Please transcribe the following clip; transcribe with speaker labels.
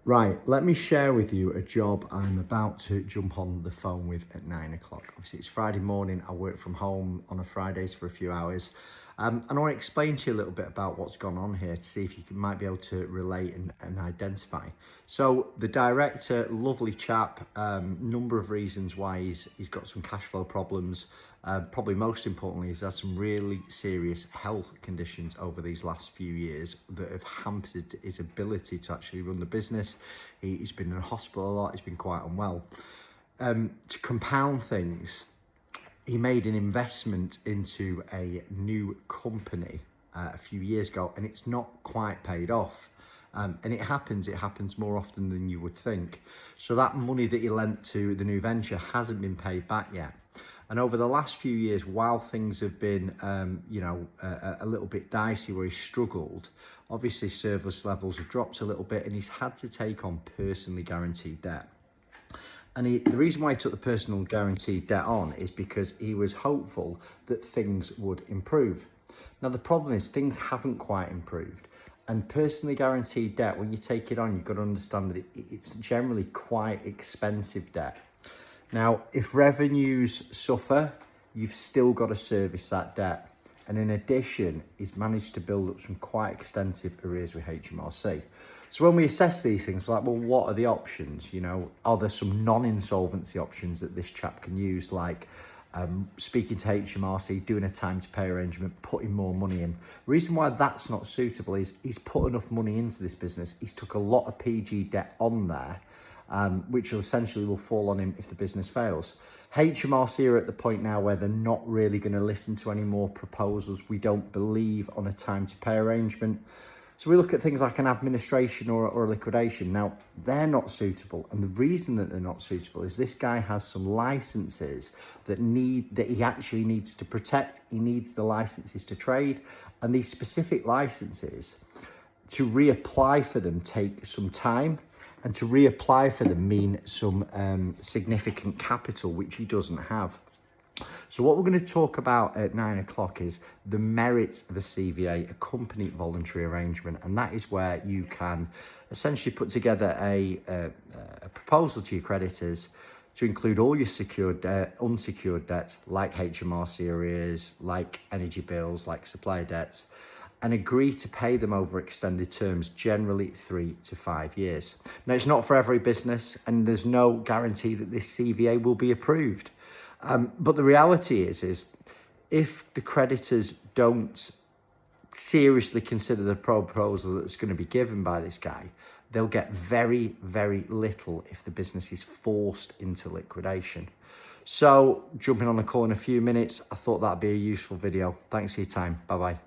Speaker 1: Right, let me share with you a job I'm about to jump on the phone with at 9 o'clock. Obviously, it's Friday morning. I work from home on a Fridays for a few hours. And I want to explain to you a little bit about what's gone on here to see if might be able to relate and identify. So the director, lovely chap, number of reasons why he's got some cash flow problems. Probably most importantly, he's had some really serious health conditions over these last few years that have hampered his ability to actually run the business. He's been in hospital a lot, he's been quite unwell. To compound things, he made an investment into a new company a few years ago, and it's not quite paid off. And it happens more often than you would think. So that money that he lent to the new venture hasn't been paid back yet. And over the last few years, while things have been, a little bit dicey where he's struggled, obviously service levels have dropped a little bit and he's had to take on personally guaranteed debt. And the reason why he took the personal guaranteed debt on is because he was hopeful that things would improve. Now, the problem is things haven't quite improved. And personally guaranteed debt, when you take it on, you've got to understand that it's generally quite expensive debt. Now, if revenues suffer, you've still got to service that debt. And in addition, he's managed to build up some quite extensive arrears with HMRC. So when we assess these things, we're like, well, what are the options? You know, are there some non-insolvency options that this chap can use, like speaking to HMRC, doing a time to pay arrangement, putting more money in? Reason why that's not suitable is he's put enough money into this business. He's took a lot of PG debt on there, which essentially will fall on him if the business fails. HMRC are at the point now where they're not really going to listen to any more proposals, we don't believe, on a time to pay arrangement. So we look at things like an administration or a liquidation. Now, they're not suitable. And the reason that they're not suitable is this guy has some licenses that he actually needs to protect. He needs the licenses to trade. And these specific licenses, to reapply for them take some time. And to reapply for them mean some significant capital, which he doesn't have. So what we're going to talk about at 9 o'clock is the merits of a CVA, a company voluntary arrangement. And that is where you can essentially put together a proposal to your creditors to include all your secured debt, unsecured debts, like HMRC arrears, like energy bills, like supplier debts, and agree to pay them over extended terms, generally 3 to 5 years. Now, it's not for every business, and there's no guarantee that this CVA will be approved. But the reality is if the creditors don't seriously consider the proposal that's going to be given by this guy, they'll get very, very little if the business is forced into liquidation. So, jumping on the call in a few minutes, I thought that'd be a useful video. Thanks for your time. Bye-bye.